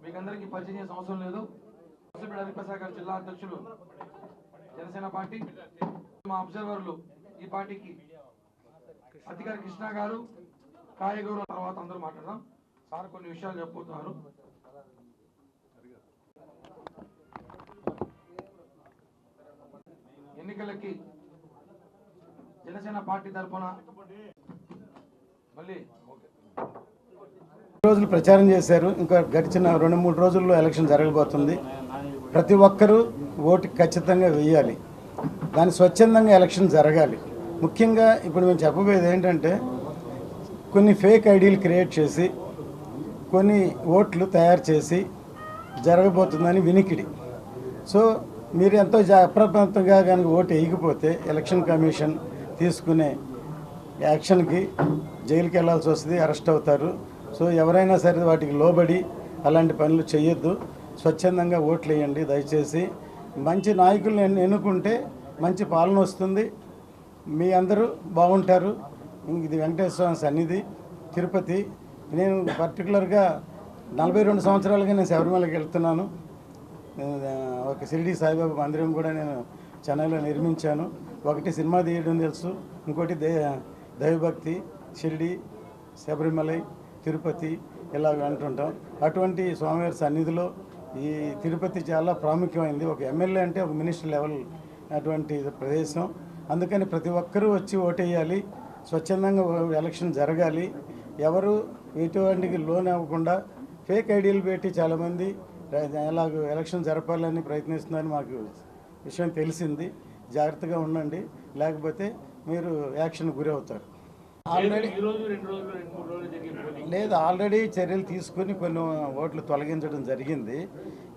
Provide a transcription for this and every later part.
మీకందరికీ పరిచయం చేసే అవసరం లేదు. హరిప్రసాద్ గారు జిల్లా అధ్యక్షులు జనసేన పార్టీ. మా అబ్జర్వర్లు ఈ పార్టీకి అధికారి కృష్ణ గారు, కాయగూర తర్వాత అందరూ మాట్లాడదాం. సార్ కొన్ని విషయాలు చెప్పబోతున్నారు. ఎన్నికలకి జనసేన పార్టీ తరఫున మళ్ళీ రోజులు ప్రచారం చేశారు. ఇంకా గడిచిన 2-3 రోజుల్లో ఎలక్షన్ జరగబోతుంది. ప్రతి ఒక్కరూ ఓటు ఖచ్చితంగా వేయాలి. దాని స్వచ్ఛందంగా ఎలక్షన్ జరగాలి. ముఖ్యంగా ఇప్పుడు మేము చెప్పబోయేది ఏంటంటే, కొన్ని ఫేక్ ఐడీలు క్రియేట్ చేసి కొన్ని ఓట్లు తయారు చేసి జరగబోతుందని వినికిడి. సో మీరు ఎంతో అప్రమత్తంగా కనుక ఓటు వేయకపోతే ఎలక్షన్ కమిషన్ తీసుకునే యాక్షన్కి జైలుకి వెళ్లాల్సి వస్తుంది, అరెస్ట్ అవుతారు. సో ఎవరైనా సరే వాటికి లోబడి అలాంటి పనులు చేయొద్దు. స్వచ్ఛందంగా ఓట్లు వేయండి దయచేసి. మంచి నాయకులను ఎన్నుకుంటే మంచి పాలన వస్తుంది, మీ అందరూ బాగుంటారు. ఇది వెంకటేశ్వర స్వామి సన్నిధి తిరుపతి. నేను పర్టికులర్గా 42 సంవత్సరాలుగా నేను శబరిమలకి వెళ్తున్నాను. ఒక షిరిడి సాయిబాబా మందిరం కూడా నేను చెన్నైలో నిర్మించాను. ఒకటి సినిమా తీయడం తెలుసు, ఇంకోటి దైవభక్తి, షిరిడి, శబరిమలై, తిరుపతి ఇలా అంటుంటాం. అటువంటి స్వామివారి సన్నిధిలో ఈ తిరుపతి చాలా ప్రాముఖ్యమైనది. ఒక ఎమ్మెల్యే అంటే ఒక మినిస్టర్ లెవెల్ అటువంటి ప్రదేశం. అందుకని ప్రతి ఒక్కరూ వచ్చి ఓటేయాలి. స్వచ్ఛందంగా ఎలక్షన్ జరగాలి. ఎవరు ఎటువంటికి లోన్ అవ్వకుండా ఫేక్ ఐడీలు పెట్టి చాలామంది ఎలాగ ఎలక్షన్ జరపాలని ప్రయత్నిస్తున్నారని మాకు విషయం తెలిసింది. జాగ్రత్తగా ఉండండి, లేకపోతే మీరు యాక్షన్ గురి అవుతారు. ఆల్రెడీ చర్యలు తీసుకుని కొన్ని ఓట్లు తొలగించడం జరిగింది.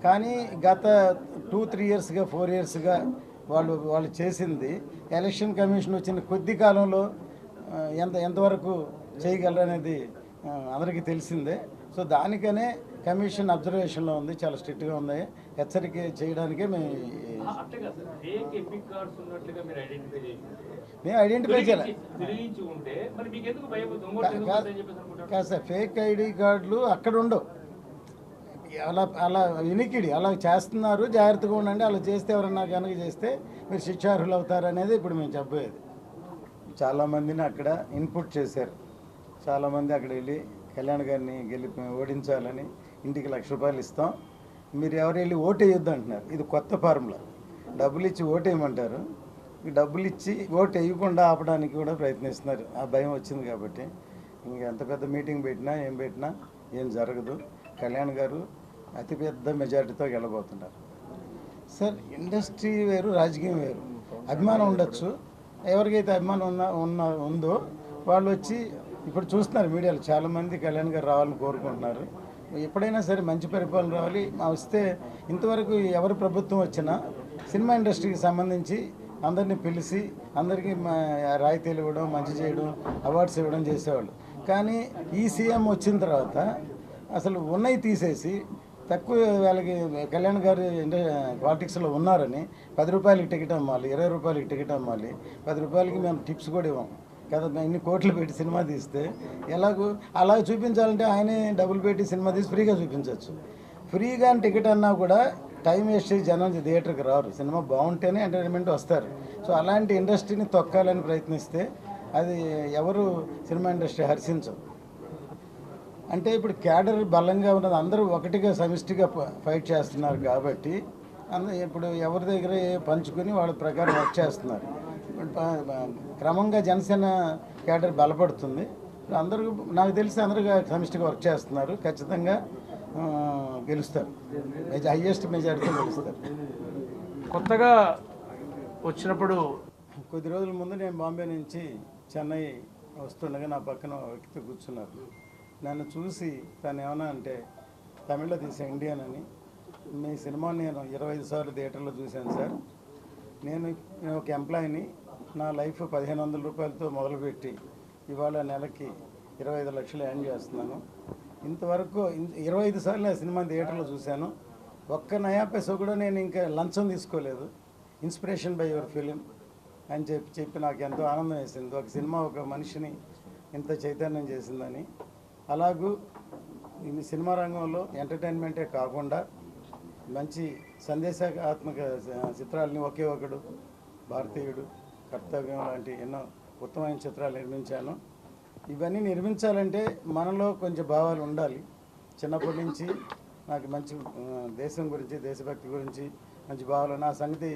కానీ గత 2-3 ఇయర్స్గా 4 ఇయర్స్గా వాళ్ళు చేసింది ఎలక్షన్ కమిషన్ వచ్చిన కొద్ది కాలంలో ఎంతవరకు చేయగలరనేది అందరికీ తెలిసిందే. సో దానికనే కమిషన్ అబ్జర్వేషన్లో ఉంది, చాలా స్ట్రిక్ట్గా ఉంది. హెచ్చరిక చేయడానికే మేము ఐడెంటిఫై చేయాలి. కాదు సార్, ఫేక్ ఐడి కార్డులు అక్కడ ఉండవు. అలా వినికిడి అలా చేస్తున్నారు, జాగ్రత్తగా ఉండండి. అలా చేస్తే ఎవరన్నా కనుక చేస్తే మీరు శిక్షార్హులు అవుతారు అనేది ఇప్పుడు మేము చెప్పేది. చాలామందిని అక్కడ ఇన్పుట్ చేశారు. చాలామంది అక్కడ వెళ్ళి కళ్యాణ్ గారిని ఓడించాలని ఇంటికి ₹1,00,000 ఇస్తాం, మీరు ఎవరు వెళ్ళి ఓటు వేయొద్దు అంటున్నారు. ఇది కొత్త ఫార్ములా. డబ్బులు ఇచ్చి ఓటు వేయమంటారు, డబ్బులు ఇచ్చి ఓటు వేయకుండా ఆపడానికి కూడా ప్రయత్నిస్తున్నారు. ఆ భయం వచ్చింది కాబట్టి ఇంక ఎంత పెద్ద మీటింగ్ పెట్టినా ఏం జరగదు. కళ్యాణ్ గారు అతిపెద్ద మెజారిటీతో గెలబోతున్నారు. సార్, ఇండస్ట్రీ వేరు, రాజకీయం వేరు. అభిమానం ఉండొచ్చు. ఎవరికైతే అభిమానం ఉందో వాళ్ళు వచ్చి ఇప్పుడు చూస్తున్నారు మీడియాలో చాలామంది కళ్యాణ్ గారు రావాలని కోరుకుంటున్నారు. ఎప్పుడైనా సరే మంచి పరిపాలన రావాలి. వస్తే ఇంతవరకు ఎవరి ప్రభుత్వం వచ్చినా సినిమా ఇండస్ట్రీకి సంబంధించి అందరినీ పిలిచి అందరికీ రాయితీలు ఇవ్వడం, మంచి చేయడం, అవార్డ్స్ ఇవ్వడం చేసేవాళ్ళు. కానీ ఈ సీఎం వచ్చిన తర్వాత అసలు ఉన్నవి తీసేసి తక్కువ వాళ్ళకి కళ్యాణ్ గారు పాలిటిక్స్లో ఉన్నారని ₹10 టికెట్ అమ్మాలి, ₹20 టికెట్ అమ్మాలి, ₹10 మేము టిప్స్ కూడా ఇవ్వం కదా. ఇన్ని కోట్లు పెట్టి సినిమా తీస్తే ఎలాగో అలా చూపించాలంటే ఆయనే డబ్బులు పెట్టి సినిమా తీసి ఫ్రీగా చూపించవచ్చు. ఫ్రీగా టికెట్ అన్నా కూడా టైం వేస్ట్ చేసి జనం థియేటర్కి రారు. సినిమా బాగుంటేనే ఎంటర్టైన్మెంట్ వస్తారు. సో అలాంటి ఇండస్ట్రీని తొక్కాలని ప్రయత్నిస్తే అది ఎవరు సినిమా ఇండస్ట్రీ హర్షించదు. అంటే ఇప్పుడు క్యాడర్ బలంగా ఉన్నది, అందరూ ఒకటిగా సమిష్టిగా ఫైట్ చేస్తున్నారు కాబట్టి ఇప్పుడు ఎవరి దగ్గర పంచుకొని వాళ్ళ ప్రకారం వర్క్ చేస్తున్నారు. క్రమంగా జనసేన క్యాడర్ బలపడుతుంది. అందరూ నాకు తెలిసి అందరూ సమిష్టిగా వర్క్ చేస్తున్నారు. ఖచ్చితంగా గెలుస్తారు, హైయెస్ట్ మెజారిటీతో గెలుస్తారు. కొత్తగా వచ్చినప్పుడు కొద్ది రోజుల ముందు నేను బాంబే నుంచి చెన్నై వస్తుండగా నా పక్కన వ్యక్తి కూర్చున్నారు. నన్ను చూసి తను ఏమన్నా అంటే, తమిళ్లో తీసే ఇండియన్ అని, మీ సినిమా నేను 25 సార్లు థియేటర్లో చూశాను సార్. నేను ఒక ఎంప్లాయీని, నా లైఫ్ ₹1,500 మొదలుపెట్టి ఇవాళ నెలకి 25 లక్షలు ఎర్న్ చేస్తున్నాను. ఇంతవరకు 25 సార్లు ఆ సినిమా థియేటర్లో చూశాను. ఒక్క నయా పైసా కూడా నేను ఇంకా లంచం తీసుకోలేదు. ఇన్స్పిరేషన్ బై యువర్ ఫిలిం అని చెప్పి నాకు ఎంతో ఆనందం వేసింది. ఒక సినిమా ఒక మనిషిని ఇంత చైతన్యం చేసిందని. అలాగూ ఈ సినిమా రంగంలో ఎంటర్టైన్మెంటే కాకుండా మంచి సందేశాత్మక చిత్రాలని ఒకే ఒకడు, భారతీయుడు, కర్తవ్యం లాంటి ఎన్నో ఉత్తమమైన చిత్రాలు నిర్మించాను. ఇవన్నీ నిర్మించాలంటే మనలో కొంచెం భావాలు ఉండాలి. చిన్నప్పటి నుంచి నాకు మంచి దేశం గురించి, దేశభక్తి గురించి మంచి భావాలు. నా సంగతి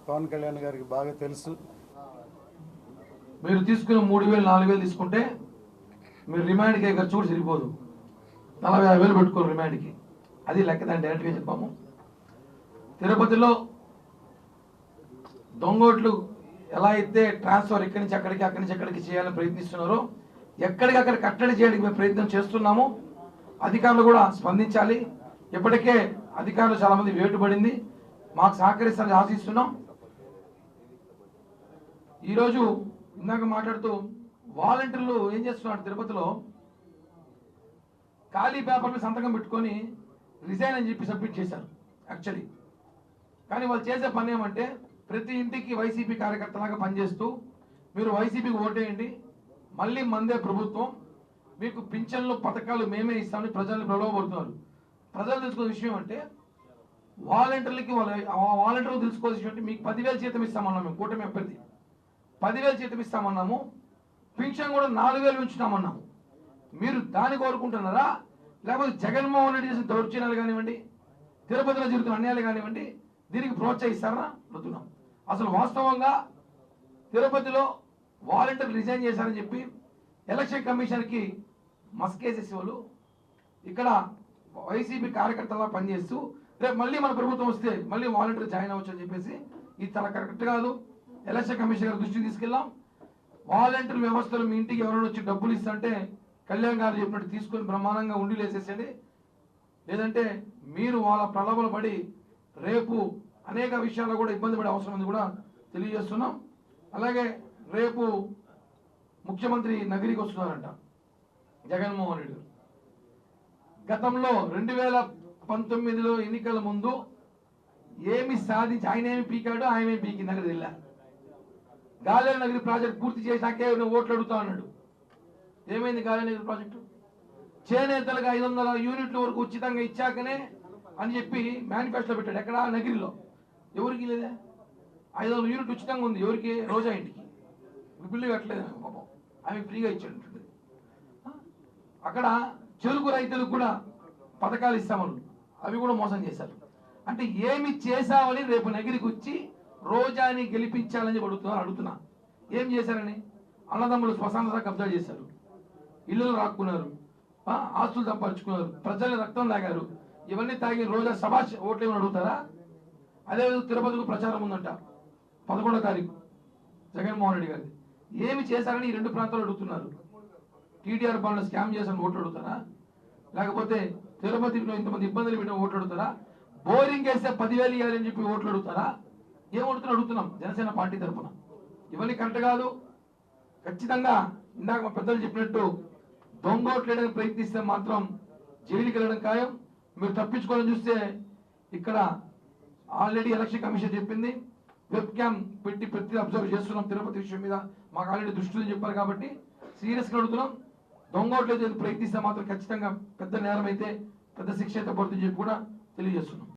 పవన్ కళ్యాణ్ గారికి బాగా తెలుసు. మీరు తీసుకున్న 3,000 4,000 తీసుకుంటే మీరు రిమాండ్కి ఖర్చు కూడా సరిపోదు. 40,000 పెట్టుకోరు రిమాండ్కి. అది లెక్క. దాన్ని డైరెక్ట్గా చెప్పాము. తిరుపతిలో దొంగోట్లు ఎలా అయితే ట్రాన్స్ఫర్ ఇక్కడి నుంచి అక్కడికి, అక్కడి నుంచి అక్కడికి చేయాలని ప్రయత్నిస్తున్నారో ఎక్కడికక్కడ కట్టడి చేయడానికి మేము ప్రయత్నం చేస్తున్నాము. అధికారులు కూడా స్పందించాలి. ఇప్పటికే అధికారులు చాలా మంది వేటుపడింది, మాకు సహకరిస్తారని ఆశిస్తున్నాం. ఈరోజు ఇందాక మాట్లాడుతూ వాలంటీర్లు ఏం చేస్తున్నారు, తిరుపతిలో ఖాళీ పేపర్లు సంతకం పెట్టుకొని రిజైన్ అని చెప్పి సబ్మిట్ చేశారు యాక్చువల్లీ. కానీ వాళ్ళు చేసే పని ఏమంటే ప్రతి ఇంటికి వైసీపీ కార్యకర్తలాగా పనిచేస్తూ మీరు వైసీపీకి ఓటేయండి, మళ్ళీ మందే ప్రభుత్వం, మీకు పింఛన్లు పథకాలు మేమే ఇస్తామని ప్రజల్ని ప్రలోభపడుతున్నారు. ప్రజలు తెలుసుకునే విషయం అంటే వాలంటీర్లకి వాలంటీర్లు తెలుసుకోవాల్సిన విషయం అంటే మీకు 10,000 జీతం ఇస్తామన్నాము. మేము కూటమి అభ్యర్థి 10,000 జీతం ఇస్తామన్నాము. పింఛన్ కూడా 4,000 ఉంచుతామన్నాము. మీరు దాన్ని కోరుకుంటున్నారా, లేకపోతే జగన్మోహన్ రెడ్డి చేసిన దౌర్జన్యాలు కానివ్వండి, తిరుపతిలో జరుగుతున్న అన్యాయాలు కానివ్వండి, దీనికి ప్రోత్సహిస్తారా అడుగుతున్నాం. అసలు వాస్తవంగా తిరుపతిలో వాలంటీర్లు రిజైన్ చేశారని చెప్పి ఎలక్షన్ కమిషన్కి మస్కేసేసి వాళ్ళు ఇక్కడ వైసీపీ కార్యకర్తలా పనిచేస్తూ రేపు మళ్ళీ మన ప్రభుత్వం వస్తే మళ్ళీ వాలంటీర్ జాయిన్ అవ్వచ్చు అని చెప్పేసి ఇది చాలా కరెక్ట్ కాదు. ఎలక్షన్ కమిషన్ గారి దృష్టికి తీసుకెళ్ళాం. వాలంటీర్ వ్యవస్థలో మీ ఇంటికి ఎవరైనా వచ్చి డబ్బులు ఇస్తుంటే కళ్యాణ్ గారు చెప్పినట్టు తీసుకొని బ్రహ్మాండంగా ఉండి వేసేసండి. లేదంటే మీరు వాళ్ళ ప్రలోభలు పడి రేపు అనేక విషయాల్లో కూడా ఇబ్బంది పడే అవసరం ఉంది కూడా తెలియజేస్తున్నాం. అలాగే రేపు ముఖ్యమంత్రి నగరికి వస్తున్నారంట జగన్మోహన్ రెడ్డి గారు. గతంలో 2019లో ఎన్నికల ముందు ఏమి సాధించి ఆయన ఏమి పీకాడు, ఆయన ఏమి పీకి నగరి వెళ్ళా. గాలేరు నగరి ప్రాజెక్ట్ పూర్తి చేసినాకే ఓట్లు అడుగుతా అన్నాడు. ఏమైంది గాలేరు నగరి ప్రాజెక్టు? చేనేతలకు 500 యూనిట్ల వరకు ఉచితంగా ఇచ్చాకనే అని చెప్పి మేనిఫెస్టో పెట్టాడు. ఎక్కడ? నగిరిలో. ఎవరికి లేదా? 500 యూనిట్లు ఉచితంగా ఉంది. ఎవరికి? రోజా ఇంటికి. బిల్లు కట్టలేదు పాపం, ఆమె ఫ్రీగా ఇచ్చాడు. అక్కడ చెరుకు రైతులకు కూడా పథకాలు ఇస్తామని అవి కూడా మోసం చేశారు. అంటే ఏమి చేశామని రేపు నగిరికి వచ్చి రోజాని గెలిపించాలని అడుగుతున్నా. ఏం చేశారని? అన్నదమ్ములు శ్మశానంగా కబ్జా చేశారు, ఇల్లు రాక్కున్నారు, ఆస్తులు సంపాదించుకున్నారు, ప్రజల్ని రక్తం తాగారు. ఇవన్నీ తాగి రోజా సభాష్ ఓట్లు ఏమని అడుగుతారా? అదేవిధంగా తిరుపతికి ప్రచారం ఉందంట 11వ తారీఖు జగన్మోహన్ రెడ్డి గారిది. ఏమి చేశారని ఈ 2 ప్రాంతాలు అడుగుతున్నారు. టీడీఆర్ బాండ్లు స్కామ్ చేసిన ఓట్లు అడుగుతారా, లేకపోతే తిరుపతిలో ఇంతమంది ఇబ్బందులు పెట్టిన ఓట్లు అడుగుతారా, బోరింగ్ వేస్తే 10,000 ఇవ్వాలని చెప్పి ఓట్లు అడుగుతారా? ఏం అడుగుతున్నాం జనసేన పార్టీ తరఫున. ఇవన్నీ కరెక్ట్ కాదు. ఖచ్చితంగా ఇందాక మా పెద్దలు చెప్పినట్టు దొంగ ఓట్లు వేయడానికి ప్రయత్నిస్తే మాత్రం జైలుకి వెళ్ళడం ఖాయం. మీరు తప్పించుకోవాలని చూస్తే ఇక్కడ ఆల్రెడీ ఎలక్షన్ కమిషన్ చెప్పింది, వెబ్ క్యామ్ పెట్టి ప్రతి అబ్జర్వ్ చేస్తున్నాం. తిరుపతి విషయం మీద మాకు ఆల్రెడీ దృష్టిలో చెప్పారు కాబట్టి సీరియస్గా అడుగుతున్నాం. దొంగ ఓట్లు ప్రయత్నిస్తే మాత్రం ఖచ్చితంగా పెద్ద నేరం అయితే పెద్ద శిక్ష అయితే పడుతుందని చెప్పి కూడా తెలియజేస్తున్నాం.